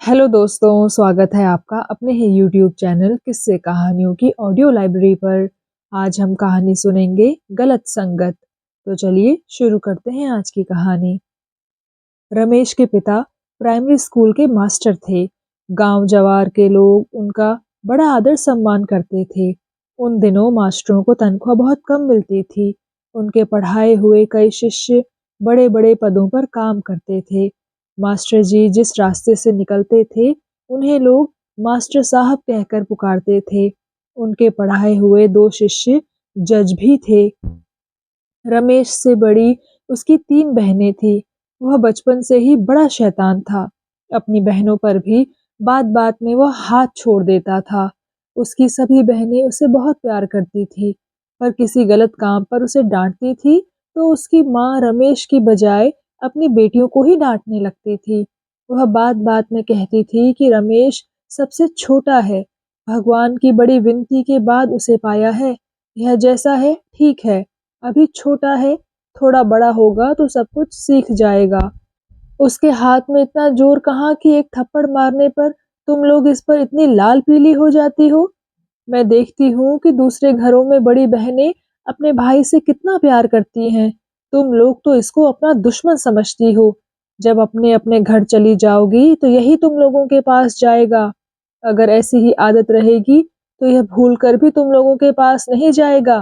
Hello दोस्तों, स्वागत है आपका अपने ही यूट्यूब चैनल किस्से कहानियों की ऑडियो लाइब्रेरी पर। आज हम कहानी सुनेंगे गलत संगत। तो चलिए शुरू करते हैं आज की कहानी। रमेश के पिता प्राइमरी स्कूल के मास्टर थे। गांव जवार के लोग उनका बड़ा आदर सम्मान करते थे। उन दिनों मास्टरों को तनख्वाह बहुत कम मिलती थी। उनके पढ़ाए हुए कई शिष्य बड़े बड़े पदों पर काम करते थे। मास्टर जी जिस रास्ते से निकलते थे उन्हें लोग मास्टर साहब कहकर पुकारते थे। उनके पढ़ाए हुए दो शिष्य जज भी थे। रमेश से बड़ी उसकी 3 बहनें थी। वह बचपन से ही बड़ा शैतान था। अपनी बहनों पर भी बात-बात में वह हाथ छोड़ देता था। उसकी सभी बहनें उसे बहुत प्यार करती थी, पर किसी गलत काम पर उसे डांटती थी तो उसकी माँ रमेश की बजाय अपनी बेटियों को ही डांटने लगती थी। वह बात-बात में कहती थी कि रमेश सबसे छोटा है। भगवान की बड़ी विनती के बाद उसे पाया है। यह जैसा है ठीक है। अभी छोटा है, थोड़ा बड़ा होगा तो सब कुछ सीख जाएगा। उसके हाथ में इतना जोर कहाँ कि एक थप्पड़ मारने पर तुम लोग इस पर इतनी लाल पीली हो जाती हो। मैं देखती हूँ कि दूसरे घरों में बड़ी बहनें अपने भाई से कितना प्यार करती हैं। तुम लोग तो इसको अपना दुश्मन समझती हो। जब अपने अपने घर चली जाओगी तो यही तुम लोगों के पास जाएगा। अगर ऐसी ही आदत रहेगी तो यह भूल कर भी तुम लोगों के पास नहीं जाएगा।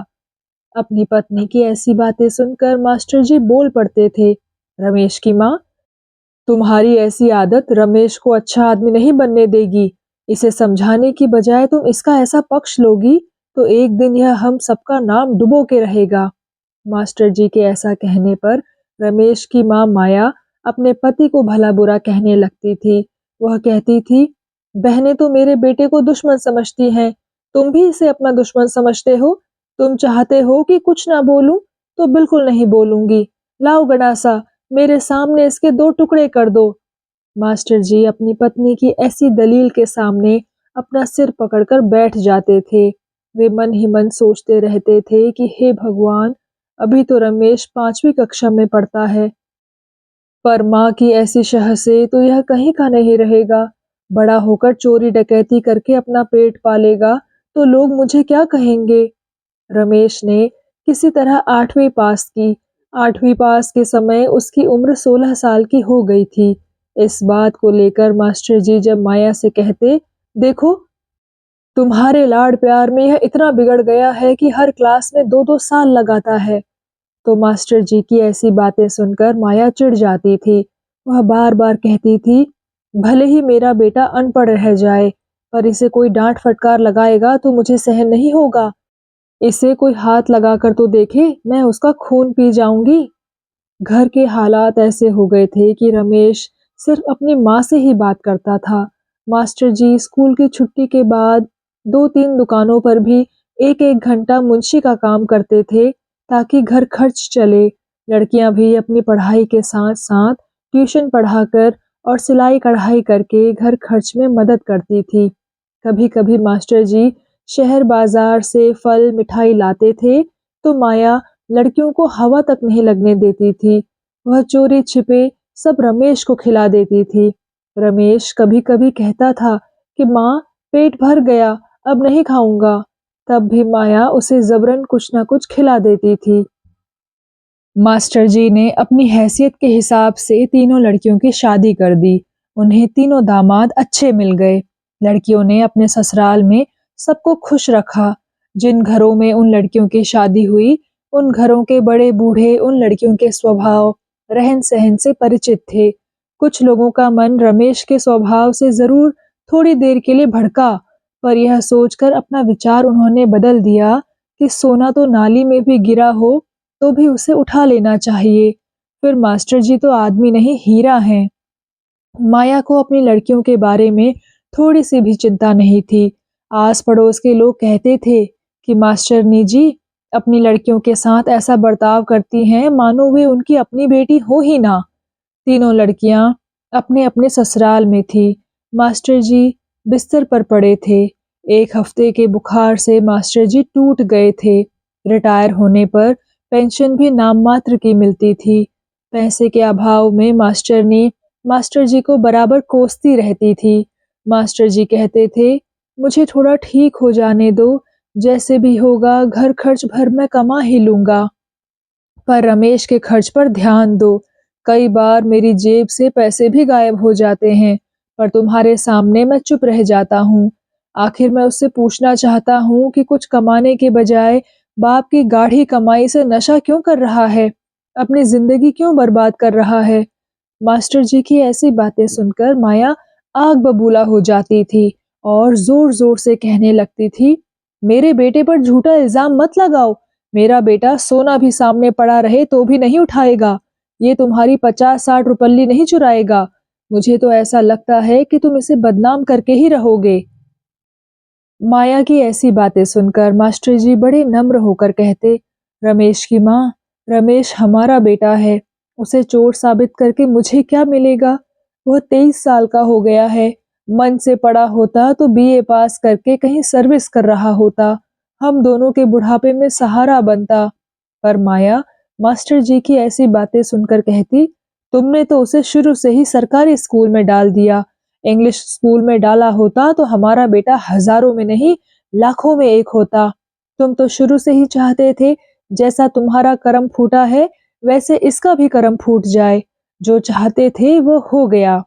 अपनी पत्नी की ऐसी बातें सुनकर मास्टर जी बोल पड़ते थे। रमेश की माँ, तुम्हारी ऐसी आदत रमेश को अच्छा आदमी नहीं बनने देगी। इसे समझाने की बजाय तुम इसका ऐसा पक्ष लोगी तो एक दिन यह हम सबका नाम डुबो के रहेगा। मास्टर जी के ऐसा कहने पर रमेश की माँ माया अपने पति को भला बुरा कहने लगती थी। वह कहती थी, बहनें तो मेरे बेटे को दुश्मन समझती हैं, तुम भी इसे अपना दुश्मन समझते हो। तुम चाहते हो कि कुछ ना बोलूं तो बिल्कुल नहीं बोलूंगी। लाओ गंडासा, मेरे सामने इसके 2 टुकड़े कर दो। मास्टर जी अपनी पत्नी की ऐसी दलील के सामने अपना सिर पकड़कर बैठ जाते थे। वे मन ही मन सोचते रहते थे कि हे भगवान, अभी तो रमेश 5वीं कक्षा में पढ़ता है, पर माँ की ऐसी शह से तो यह कहीं का नहीं रहेगा। बड़ा होकर चोरी डकैती करके अपना पेट पालेगा तो लोग मुझे क्या कहेंगे। रमेश ने किसी तरह 8वीं पास की। 8वीं पास के समय उसकी उम्र 16 साल की हो गई थी। इस बात को लेकर मास्टर जी जब माया से कहते, देखो तुम्हारे लाड प्यार में यह इतना बिगड़ गया है कि हर क्लास में 2-2 साल लगाता है, तो मास्टर जी की ऐसी बातें सुनकर माया चिढ़ जाती थी। वह बार-बार कहती थी, भले ही मेरा बेटा अनपढ़ रह जाए, पर इसे कोई डांट फटकार लगाएगा तो मुझे सहन नहीं होगा। इसे कोई हाथ लगाकर तो देखे, मैं उसका खून पी जाऊंगी। घर के हालात ऐसे हो गए थे कि रमेश सिर्फ अपनी माँ से ही बात करता था। मास्टर जी स्कूल की छुट्टी के बाद 2-3 दुकानों पर भी एक-एक घंटा मुंशी का काम करते थे ताकि घर खर्च चले। लड़कियां भी अपनी पढ़ाई के साथ-साथ ट्यूशन पढ़ाकर और सिलाई कढ़ाई करके घर खर्च में मदद करती थी। कभी-कभी मास्टर जी शहर बाजार से फल मिठाई लाते थे तो माया लड़कियों को हवा तक नहीं लगने देती थी। वह चोरी छिपे सब रमेश को खिला देती थी। रमेश कभी-कभी कहता था कि माँ, पेट भर गया, अब नहीं खाऊंगा। तब भी माया उसे जबरन कुछ न कुछ खिला देती थी। मास्टर जी ने अपनी हैसियत के हिसाब से तीनों लड़कियों की शादी कर दी। उन्हें तीनों दामाद अच्छे मिल गए। लड़कियों ने अपने ससुराल में सबको खुश रखा। जिन घरों में उन लड़कियों की शादी हुई, उन घरों के बड़े बूढ़े उन लड़कियों के स्वभाव, रहन सहन से परिचित थे। कुछ लोगों का मन रमेश के स्वभाव से जरूर थोड़ी देर के लिए भड़का, पर यह सोचकर अपना विचार उन्होंने बदल दिया कि सोना तो नाली में भी गिरा हो तो भी उसे उठा लेना चाहिए। फिर मास्टर जी तो आदमी नहीं, हीरा हैं। माया को अपनी लड़कियों के बारे में थोड़ी सी भी चिंता नहीं थी। आस पड़ोस के लोग कहते थे कि मास्टरनी जी अपनी लड़कियों के साथ ऐसा बर्ताव करती हैं मानो वे उनकी अपनी बेटी हो ही ना। तीनों लड़कियां अपने अपने ससुराल में थी। मास्टर जी बिस्तर पर पड़े थे। एक हफ्ते के बुखार से मास्टर जी टूट गए थे। रिटायर होने पर पेंशन भी नाम मात्र की मिलती थी। पैसे के अभाव में मास्टर ने मास्टर जी को बराबर कोसती रहती थी। मास्टर जी कहते थे, मुझे थोड़ा ठीक हो जाने दो, जैसे भी होगा घर खर्च भर मैं कमा ही लूँगा। पर रमेश के खर्च पर ध्यान दो। कई बार मेरी जेब से पैसे भी गायब हो जाते हैं, पर तुम्हारे सामने मैं चुप रह जाता हूँ। आखिर मैं उससे पूछना चाहता हूँ कि कुछ कमाने के बजाय बाप की गाढ़ी कमाई से नशा क्यों कर रहा है? अपनी जिंदगी क्यों बर्बाद कर रहा है? मास्टर जी की ऐसी बातें सुनकर माया आग बबूला हो जाती थी और जोर-जोर से कहने लगती थी, मेरे बेटे पर झूठा इल्जाम मत लगाओ। मेरा बेटा सोना भी सामने पड़ा रहे तो भी नहीं उठाएगा। ये तुम्हारी 50-60 रुपल्ली नहीं चुराएगा। मुझे तो ऐसा लगता है कि तुम इसे बदनाम करके ही रहोगे। माया की ऐसी बातें सुनकर मास्टर जी बड़े नम्र होकर कहते, रमेश की माँ, रमेश हमारा बेटा है। उसे चोर साबित करके मुझे क्या मिलेगा? वह 23 साल का हो गया है। मन से पढ़ा होता तो बीए पास करके कहीं सर्विस कर रहा होता। हम दोनों के बुढ़ापे में सहारा बनता। पर माया मास्टर जी की ऐसी बातें सुनकर कहती, तुमने तो उसे शुरू से ही सरकारी स्कूल में डाल दिया। इंग्लिश स्कूल में डाला होता तो हमारा बेटा हजारों में नहीं लाखों में एक होता। तुम तो शुरू से ही चाहते थे जैसा तुम्हारा करम फूटा है वैसे इसका भी करम फूट जाए। जो चाहते थे वो हो गया।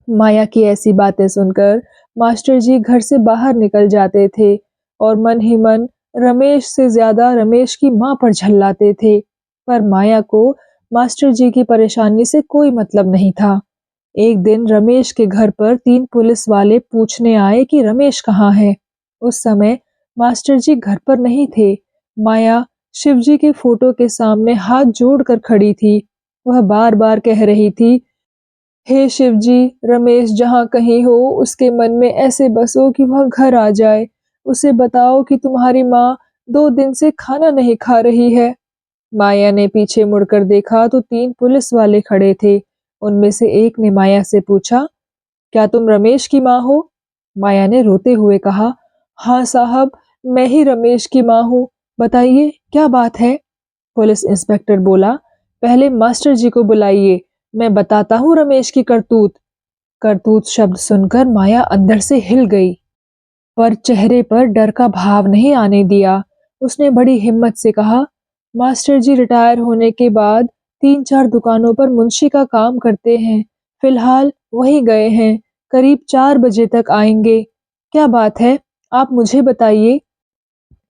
माया की ऐसी बातें सुनकर मास्टर जी घर से बाहर निकल जाते थे और मन ही मन रमेश से ज्यादा रमेश की मां पर झल्लाते थे। पर माया को मास्टर जी की परेशानी से कोई मतलब नहीं था। एक दिन रमेश के घर पर 3 पुलिस वाले पूछने आए कि रमेश कहाँ है। उस समय मास्टर जी घर पर नहीं थे। माया शिवजी के फोटो के सामने हाथ जोड़कर खड़ी थी। वह बार बार कह रही थी, हे शिव जी, रमेश जहाँ कहीं हो उसके मन में ऐसे बसो कि वह घर आ जाए। उसे बताओ कि तुम्हारी माँ 2 दिन से खाना नहीं खा रही है। माया ने पीछे मुड़कर देखा तो 3 पुलिस वाले खड़े थे। उनमें से एक ने माया से पूछा, क्या तुम रमेश की माँ हो? माया ने रोते हुए कहा, हाँ साहब, मैं ही रमेश की माँ हूँ। बताइए क्या बात है? पुलिस इंस्पेक्टर बोला, पहले मास्टर जी को बुलाइए, मैं बताता हूँ रमेश की करतूत। करतूत शब्द सुनकर माया अंदर से हिल गई, पर चेहरे पर डर का भाव नहीं आने दिया। उसने बड़ी हिम्मत से कहा, मास्टर जी रिटायर होने के बाद 3-4 दुकानों पर मुंशी का काम करते हैं। फिलहाल वहीं गए हैं। करीब 4 बजे तक आएंगे। क्या बात है? आप मुझे बताइए।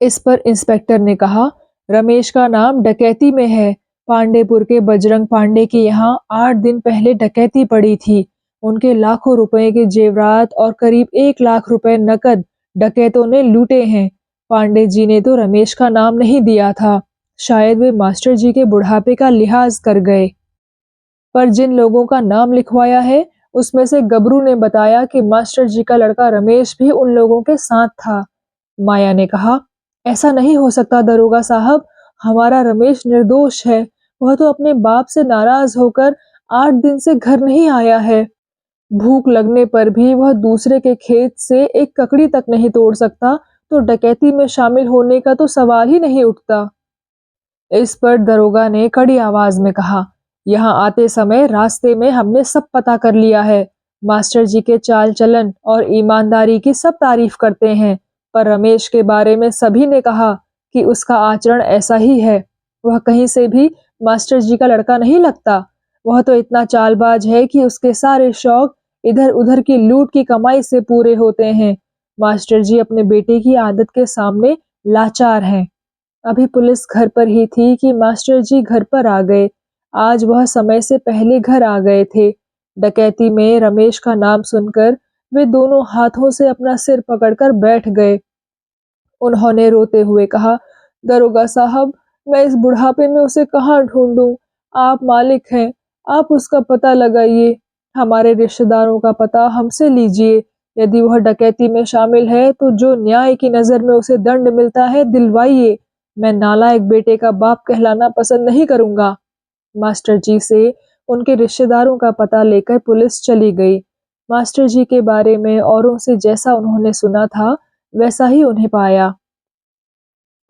इस पर इंस्पेक्टर ने कहा, रमेश का नाम डकैती में है। पांडेपुर के बजरंग पांडे के यहाँ 8 दिन पहले डकैती पड़ी थी। उनके लाखों रुपए के जेवरात और करीब 1 लाख रुपए नकद डकैतों ने लूटे हैं। पांडे जी ने तो रमेश का नाम नहीं दिया था। शायद वे मास्टर जी के बुढ़ापे का लिहाज कर गए। पर जिन लोगों का नाम लिखवाया है उसमें से गबरू ने बताया कि मास्टर जी का लड़का रमेश भी उन लोगों के साथ था। माया ने कहा, ऐसा नहीं हो सकता दरोगा साहब, हमारा रमेश निर्दोष है। वह तो अपने बाप से नाराज होकर 8 दिन से घर नहीं आया है। भूख लगने पर भी वह दूसरे के खेत से एक ककड़ी तक नहीं तोड़ सकता, तो डकैती में शामिल होने का तो सवाल ही नहीं उठता। इस पर दरोगा ने कड़ी आवाज में कहा, यहाँ आते समय रास्ते में हमने सब पता कर लिया है। मास्टर जी के चाल चलन और ईमानदारी की सब तारीफ करते हैं, पर रमेश के बारे में सभी ने कहा कि उसका आचरण ऐसा ही है। वह कहीं से भी मास्टर जी का लड़का नहीं लगता। वह तो इतना चालबाज है कि उसके सारे शौक इधर उधर की लूट की कमाई से पूरे होते हैं। मास्टर जी अपने बेटे की आदत के सामने लाचार हैं। अभी पुलिस घर पर ही थी कि मास्टर जी घर पर आ गए। आज वह समय से पहले घर आ गए थे। डकैती में रमेश का नाम सुनकर वे दोनों हाथों से अपना सिर पकड़कर बैठ गए। उन्होंने रोते हुए कहा, दरोगा साहब, मैं इस बुढ़ापे में उसे कहाँ ढूंढूं? आप मालिक हैं, आप उसका पता लगाइए। हमारे रिश्तेदारों का पता हमसे लीजिए। यदि वह डकैती में शामिल है तो जो न्याय की नजर में उसे दंड मिलता है दिलवाइए। मैं नालायक बेटे का बाप कहलाना पसंद नहीं करूंगा। मास्टर जी से उनके रिश्तेदारों का पता लेकर पुलिस चली गई। मास्टर जी के बारे में औरों से जैसा उन्होंने सुना था वैसा ही उन्हें पाया।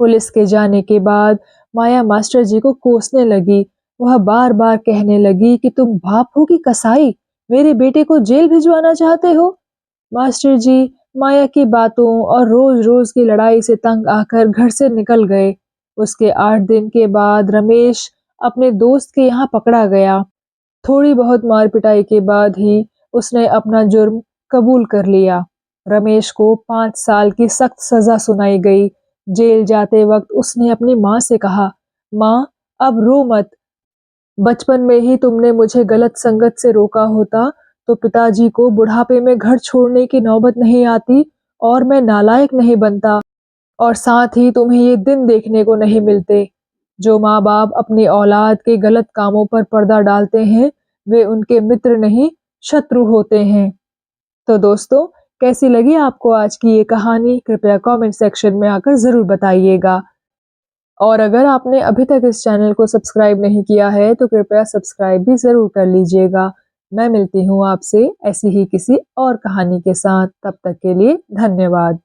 पुलिस के जाने के बाद माया मास्टर जी को कोसने लगी। वह बार बार कहने लगी कि तुम बाप हो कि कसाई? मेरे बेटे को जेल भिजवाना चाहते हो? मास्टर जी माया की बातों और रोज-रोज की लड़ाई से तंग आकर घर से निकल गए। उसके 8 दिन के बाद रमेश अपने दोस्त के यहाँ पकड़ा गया। थोड़ी बहुत मार पिटाई के बाद ही उसने अपना जुर्म कबूल कर लिया। रमेश को 5 साल की सख्त सजा सुनाई गई। जेल जाते वक्त उसने अपनी माँ से कहा, माँ अब रो मत, बचपन में ही तुमने मुझे गलत संगत से रोका होता तो पिताजी को बुढ़ापे में घर छोड़ने की नौबत नहीं आती और मैं नालायक नहीं बनता, और साथ ही तुम्हें ये दिन देखने को नहीं मिलते। जो माँ बाप अपनी औलाद के गलत कामों पर पर्दा डालते हैं वे उनके मित्र नहीं शत्रु होते हैं। तो दोस्तों, कैसी लगी आपको आज की ये कहानी? कृपया कमेंट सेक्शन में आकर ज़रूर बताइएगा। और अगर आपने अभी तक इस चैनल को सब्सक्राइब नहीं किया है तो कृपया सब्सक्राइब भी ज़रूर कर लीजिएगा। मैं मिलती हूँ आपसे ऐसी ही किसी और कहानी के साथ। तब तक के लिए धन्यवाद।